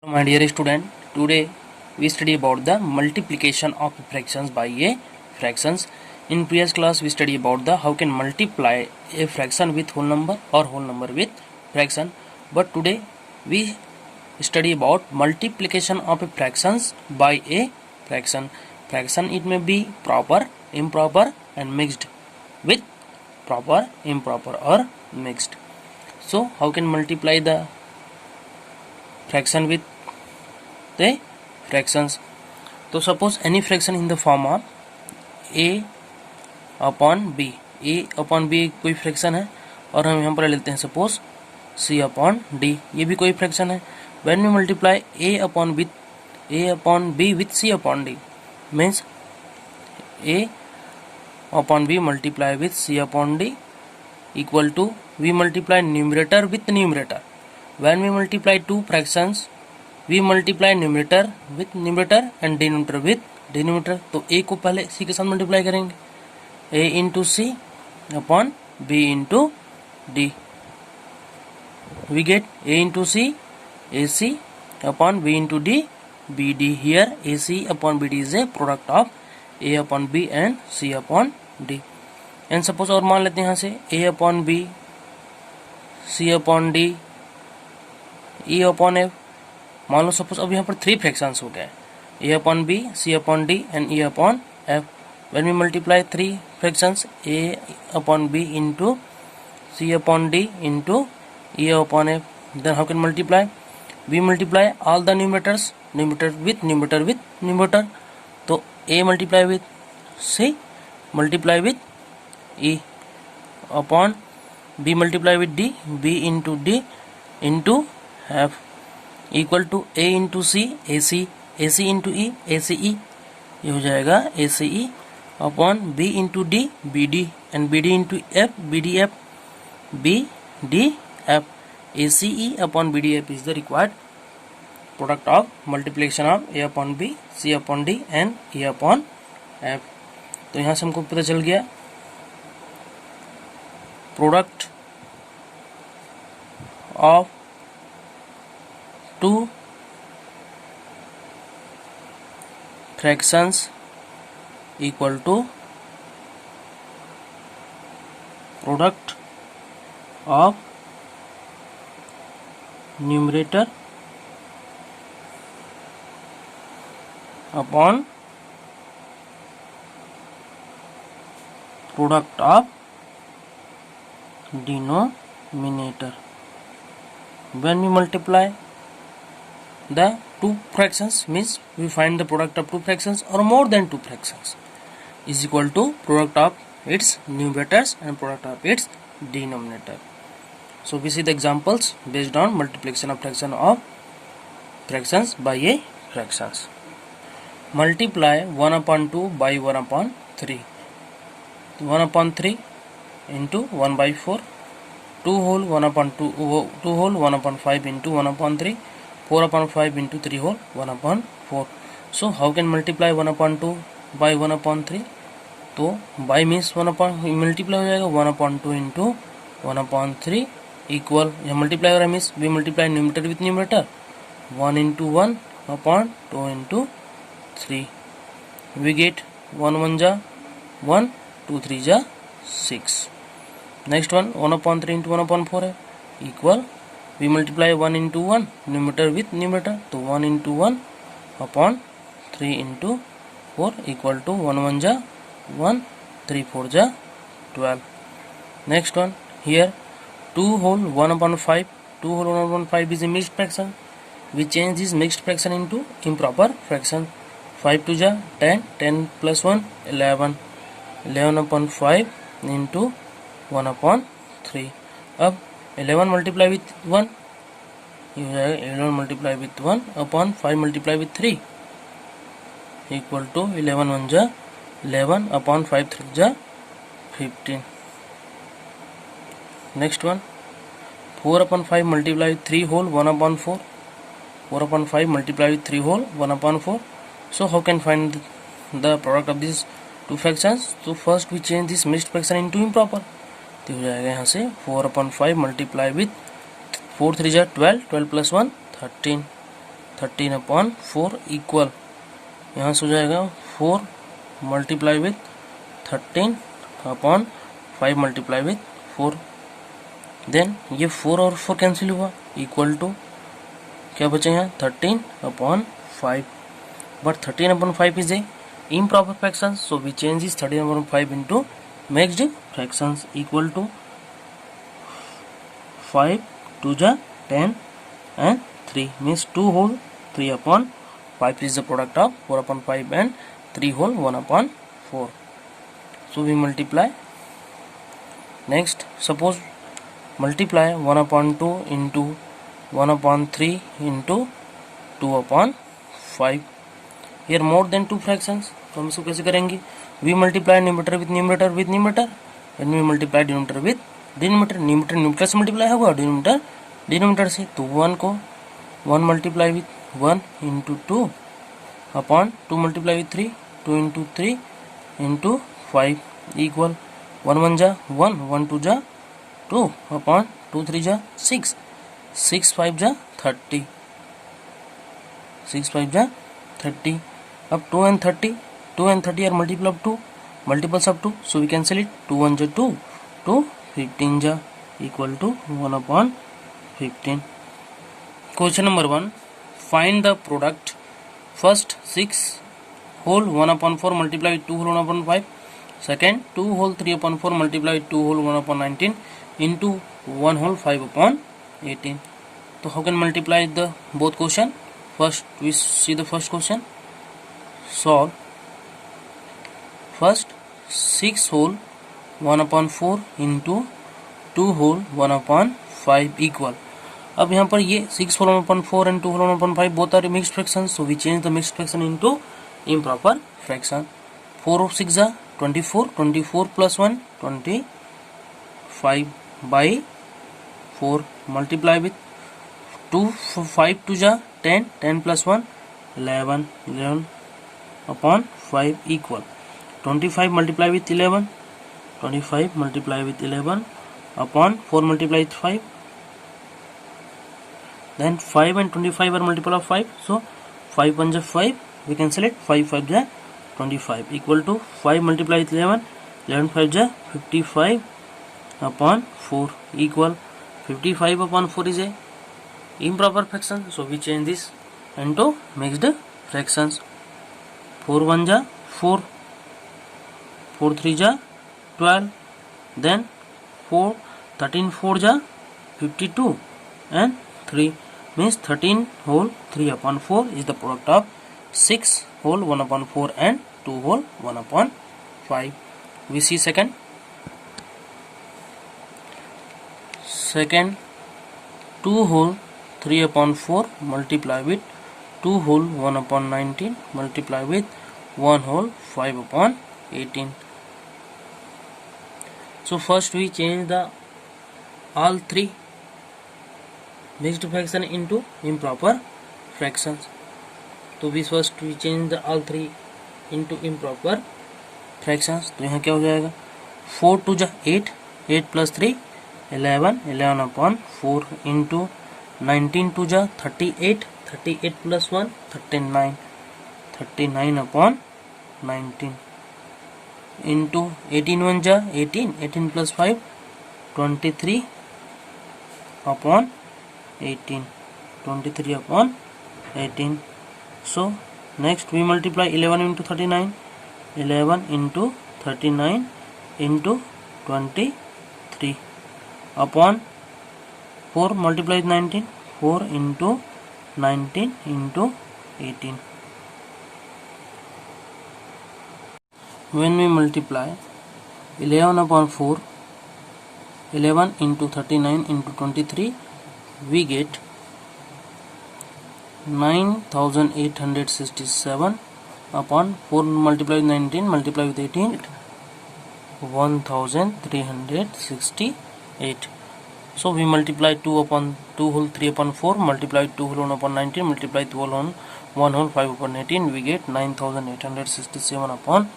My dear student, today we study about the multiplication of fractions by a fractions. In previous class we study about the how can multiply a fraction with whole number or whole number with fraction. But today we study about multiplication of a fractions by a fraction. Fraction it may be proper, improper and mixed with proper, improper or mixed. So how can multiply the fraction with the fractions? तो suppose any fraction in the form of a upon b, a upon b कोई fraction है और हम यहाँ पर लेते हैं suppose c upon d, ये भी कोई फ्रैक्शन है. when we multiply a upon b with c upon d means a upon b multiply with c upon d equal to we multiply numerator with numerator. when we multiply two fractions we multiply numerator with numerator and denominator with denominator. तो a को पहले c के साथ multiply करेंगे, a into C upon b into d. we get a into C ac upon b into d bd. here ac upon bd is a product of a upon b and c upon d. and suppose और मान लेते हैं यहाँ से a upon b c upon d e upon f. मान लो suppose अब यहाँ पर थ्री फ्रैक्शंस हो गए, a upon b, c upon d and e upon f. when we multiply three fractions a upon b into c upon d into e upon f, then how can multiply? we multiply all the numerators, numerator with numerator with numerator. तो a multiply with c multiply with e upon b multiply with d, b into d into f equal to a into C A C into E A C E, ये हो जाएगा A C E upon b into D B D and B D into F B D F B D F. A C E upon B D F is the required product of multiplication of a upon B, C upon D and e upon F. तो यहाँ से हमको पता चल गया product of two fractions equal to product of numerator upon product of denominator. when we multiply the two fractions means we find the product of two fractions or more than two fractions is equal to product of its numerators and product of its denominator. So we see the examples based on multiplication of fractions by a fractions. multiply 1 upon 2 by 1 upon 3. 1 upon 3 into 1 by 4, 2 whole 1 upon 2 whole 1 upon 5 into 1 upon 3, 4 upon 5 into 3 whole 1 upon 4. So how can multiply 1 upon 2 by 1 upon 3? तो by means 1 upon multiply हो जाएगा 1 upon 2 into 1 upon 3 equal, यह multiply हो रहा है means we multiply numerator with numerator 1 into 1 upon 2 into 3. we get 1 1 जा 1, 2 3 जा 6. next one 1 upon 3 into 1 upon 4 है equal we multiply 1 into 1 numerator with numerator, तो 1 into 1 upon 3 into 4 equal to 1 1 जा 1, 3 4 जा 12. next one here 2 whole 1 upon 5, 2 whole 1 upon 5 is a mixed fraction. we change this mixed fraction into improper fraction. 5 2 जा 10, 10 plus 1 11, 11 upon 5 into 1 upon 3. अब 11 multiply with 1, ये हो जाएगा 11 multiply with 1 upon 5 multiply with 3 equal to 11 1 जा 11 upon 5 3 जा 15. next one 4 upon 5 multiply with 3 whole 1 upon 4, 4 upon 5 multiply with 3 whole 1 upon 4. so how can find the product of these two fractions? so first we change this mixed fraction into improper. तो हो जाएगा यहाँ से 4 upon 5 multiply with 4 3 जा 12, 12 plus 1 13. 13 upon 4 equal, यहाँ से हो जाएगा 4 multiply with 13 upon 5 multiply with 4। Then ये 4 और 4 कैंसिल हुआ, इक्वल टू क्या बचेगा 13 upon 5, but 13 upon 5 is a improper fraction, so we change this 13 upon 5 into mixed fractions, equal to 5 2 ja 10 and 3 means 2 whole 3 upon 5 is the product of 4 upon 5 and 3 whole 1 upon 4. So we multiply. Next, suppose multiply 1 upon 2 into 1 upon 3 into 2 upon 5. Here more than 2 fractions, तो हम इसको कैसे करेंगे? We multiply numerator with numerator with numerator, and we multiply denominator with denominator. numerator numerator से multiply होगा, denominator denominator से, तो 1 को 1 multiply with 1 into 2 upon 2 multiply with 3, 2 into 3 into 5 equal 1 1 जा 1, 1 2 जा 2 upon 2 3 जा 6, 6 5 जा 30, 6 5 जा 30. अब 2 and 30 are multiples of 2, so we cancel it. 2 1 ja 2, 2 15 ja equal to 1 upon 15. Question number 1, find the product. First 6 whole 1 upon 4 multiply with 2 whole 1 upon 5. Second 2 whole 3 upon 4 multiply with 2 whole 1 upon 19 into 1 whole 5 upon 18. So how can multiply the both question? First we see the first question. Solve. First 6 whole 1 upon 4 into 2 whole 1 upon 5 equal. अब यहाँ पर ये 6 whole 1 upon 4 and 2 whole 1 upon 5 both are mixed fractions, so we change the mixed fraction into improper fraction. 4 of 6 are 24, 24 plus 1 25 by 4 multiply with 2 5 2 ja 10, 10 plus 1 11, 11 upon 5 equal 25 multiply with 11, 25 multiply with 11 upon 4 multiply with 5, then 5 and 25 are multiple of 5, so 5 1 ja 5, we cancel it, 5 5 ja 25 equal to 5 multiply with 11, 11 5 ja 55 upon 4 equal 55 upon 4 is a improper fraction, so we change this into mixed fractions. 4 1 ja 4, 4 3 ja 12, then 4 13 4 ja 52 and 3 means 13 whole 3 upon 4 is the product of 6 whole 1 upon 4 and 2 whole 1 upon 5. We see second 2 whole 3 upon 4 multiply with 2 whole 1 upon 19 multiply with 1 whole 5 upon 18. So first we change the all three mixed fraction into improper fractions. तो भी first we change the all three into improper fractions. तो यहाँ क्या हो जाएगा 4 2 जा 8, 8 plus 3 11, 11 upon 4 into 19 2 जा 38, 38 plus 1 39, 39 upon 19 into 18 1 ja 18, 18 plus 5 23 upon 18, 23 upon 18. So next we multiply 11 into 39, 11 into 39 into 23 upon 4 multiply with 19, 4 into 19 into 18. When we multiply 11 upon 4, 11 into 39 into 23, we get 9867 upon 4 multiply with 19 multiply with 18, 1368. So we multiply 2 upon 2 whole 3 upon 4 multiply 2 whole 1 upon 19 multiply 2 whole 1 whole 5 upon 18, we get 9867 upon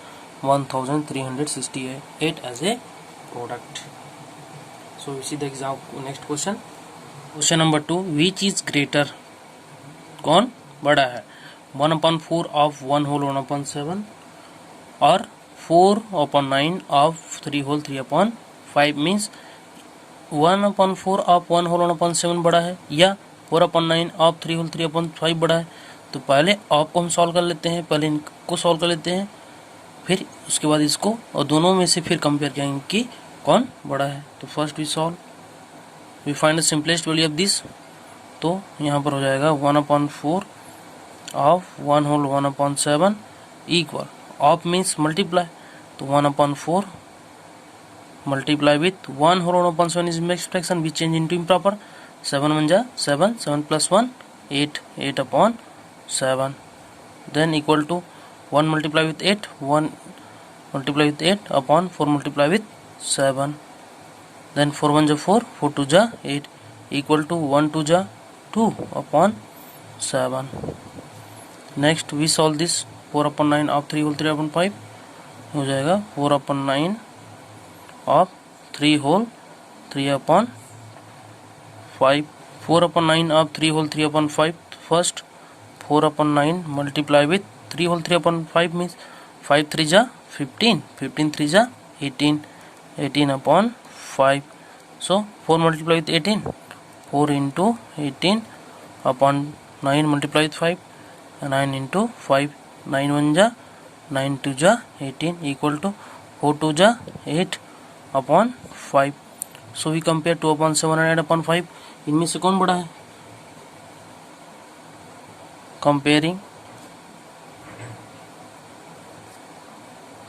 1368 as a product. So we see the example. Next question. Question number 2, which is greater? कौन बड़ा है। 1/4 of 1 whole 1/7 और 4/9 of 3 whole 3/5 means 1/4 of 1 whole 1/7 बड़ा है या 4/9 of 3 whole 3/5 बड़ा है। तो पहले ऑफ को हम सॉल्व कर लेते हैं, पहले इनको सॉल्व कर लेते हैं, फिर उसके बाद इसको, और दोनों में से फिर कंपेयर करेंगे कि कौन बड़ा है। तो first we solve, we find the simplest value of this. तो यहाँ पर हो जाएगा 1/4 of 1 whole 1/7 equal, of means multiply, तो 1/4 multiply with 1 whole 1/7 is mixed fraction, we change into improper. 7 1 ja 7, 7 plus 1 8, 8/7, then equal to 1 multiply with 8, 1 multiply with 8 upon 4 multiply with 7, then 4 1 ja 4, 4 2 ja 8 equal to 1 2 ja 2/7. Next we solve this, 4/9 of 3 whole 3/5 हो जाएगा 4/9 of 3 whole 3/5, 4/9 of 3 whole 3/5. First 4/9 multiply with 3 whole 3/5 means 5 3 ja 15, 15 3 ja 18, 18/5. So 4 multiply with 18, 4 into 18 upon 9 multiply with 5, 9 into 5, 9 1 ja 9 2 ja 18 equal to 4 2 ja 8/5. So we compare 2/7 and 8/5. इनमें से कौन बड़ा है? Comparing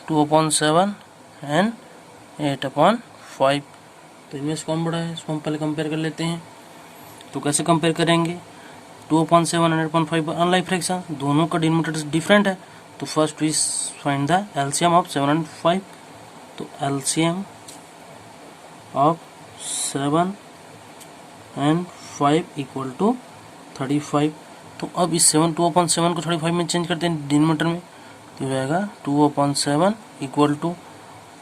2/7 and 8/5. तो इनमें से कौन बड़ा है? इसको हम पहले कंपेयर कर लेते हैं। तो कैसे कंपेयर करेंगे? 2/7 and 8/5 अनलाइक फ्रैक्शन, दोनों का डिनोमिनेटर डिफरेंट है। तो first we find the LCM of 7 and 5. तो LCM of 7 and 5 equal to 35. तो अब इस 2/7 को 35 में चेंज करते हैं डिनोमिनेटर में, तो हो जाएगा 2/7 equal to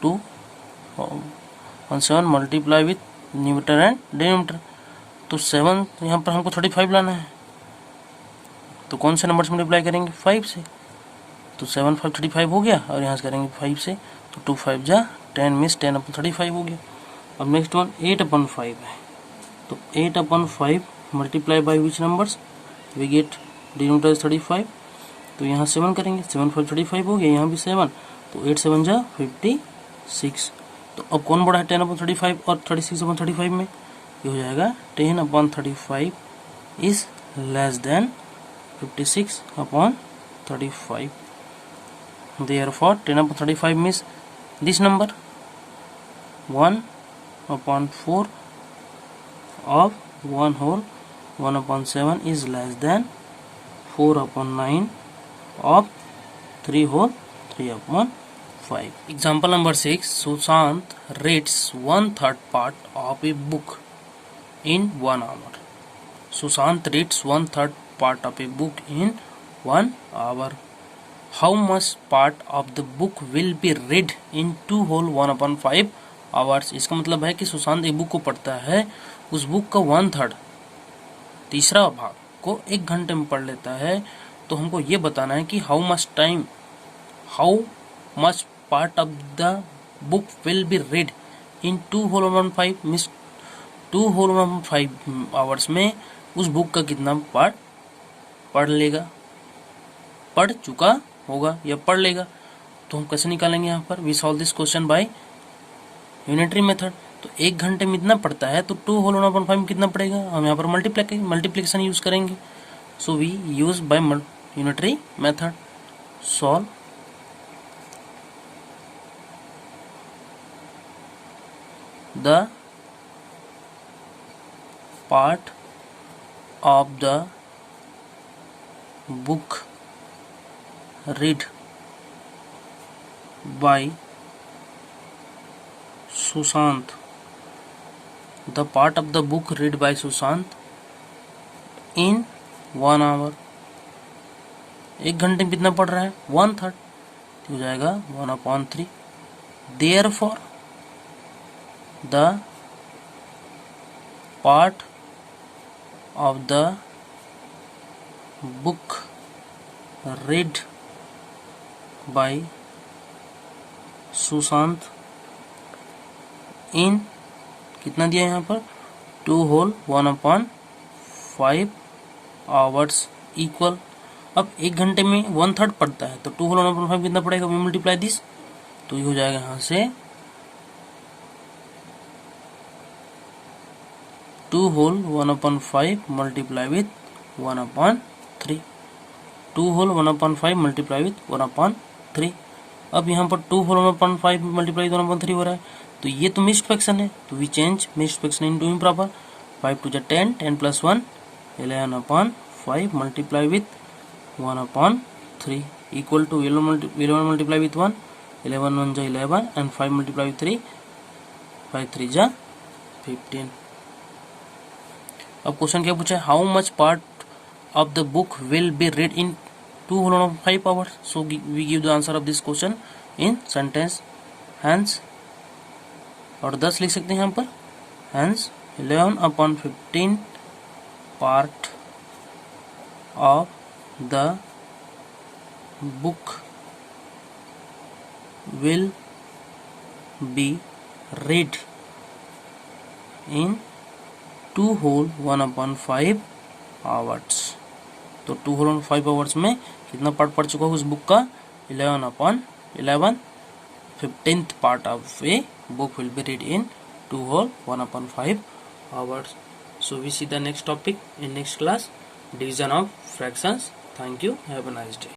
2/7 multiply with numerator and denominator. तो 7 यहाँ पर हमको 35 लाना है, तो कौन से नंबर से मल्टीप्लाई करेंगे? 5 से। तो 7 5 35 हो गया, और यहाँ से करेंगे 5 से, तो 2 5 जा 10 मीन्स 10/35 हो गया। अब नेक्स्ट वन 8/5 है, तो 8/5 multiply by which numbers, we get denominator 35, तो यहाँ 7 करेंगे, 7 5 35 हो गया, यहाँ भी 7, तो 8 7 जा 56। तो अब कौन बड़ा है 10/35 और 36/35 में? ये हो जाएगा 10/35 is less than 56/35. Therefore 10/35 means this number 1/4 of 1 whole 1/7 is less than 4/9 of 3 whole 3/5. Example number 6. Sushant reads 1/3 part of a book in 1 hour. Sushant reads 1/3 part of a book in 1 hour. How much part of the book will be read in 2 whole 1/5 hours? इसका मतलब है कि सुशांत एक book को पढ़ता है, उस book का 1/3 तीसरा भाग को 1 घंटे में पढ़ लेता है। तो हमको ये बताना है कि how much part of the book will B read in 2 whole 1/5 means 2 whole 1/5 hours में उस बुक का कितना पार्ट पढ़ लेगा, पढ़ चुका होगा या पढ़ लेगा। तो हम कैसे निकालेंगे? यहाँ पर we solve this question by unitary method. तो 1 घंटे में इतना पढ़ता है, तो 2 whole 1/5 में कितना पड़ेगा? हम यहाँ पर मल्टीप्लिकेशन यूज करेंगे। So we use by unitary method. Solve the part of the book read by Sushant. The part of the book read by Sushant in 1 hour. 1 घंटे में कितना पढ़ रहा है? 1/3, हो जाएगा 1/3. Therefore the part of the book read by Sushant इन कितना दिया यहाँ पर 2 होल 1/5 आवर्स इक्वल। अब 1 घंटे में 1/3 पड़ता है, तो 2 होल 1/5 कितना पड़ेगा, वी मल्टीप्लाई दिस, तो ये हो जाएगा यहाँ से 2 whole 1/5 multiply with 1/3, 2 whole 1/5 multiply with 1/3। अब यहाँ पर 2 होल 1/5 मल्टीप्लाई 1/3 हो रहा है, तो ये तो मिक्स्ड फ्रैक्शन है, तो we change mixed fraction into improper. 5 2 10, 10 + 1 11/5 multiply with 1/3 equal to 11 multiply with 1, 11 1 जा 11 एंड 5 मल्टीप्लाई विथ 3, 5 3 जा 15। अब क्वेश्चन क्या पूछा है, how much part of the book will be read in 2 whole 5 hours. So we give the answer of this question in sentence hence, और 10 लिख सकते हैं यहाँ पर, hence 11/15 part of the book will be read in 2 whole 1/5 hours. तो 2 whole 1/5 hours में कितना part पढ़ चुका है उस बुक का, 11/11, 15th part of a book will be read in 2 whole 1/5 hours. So we see the next topic in next class, division of fractions. Thank you, have a nice day.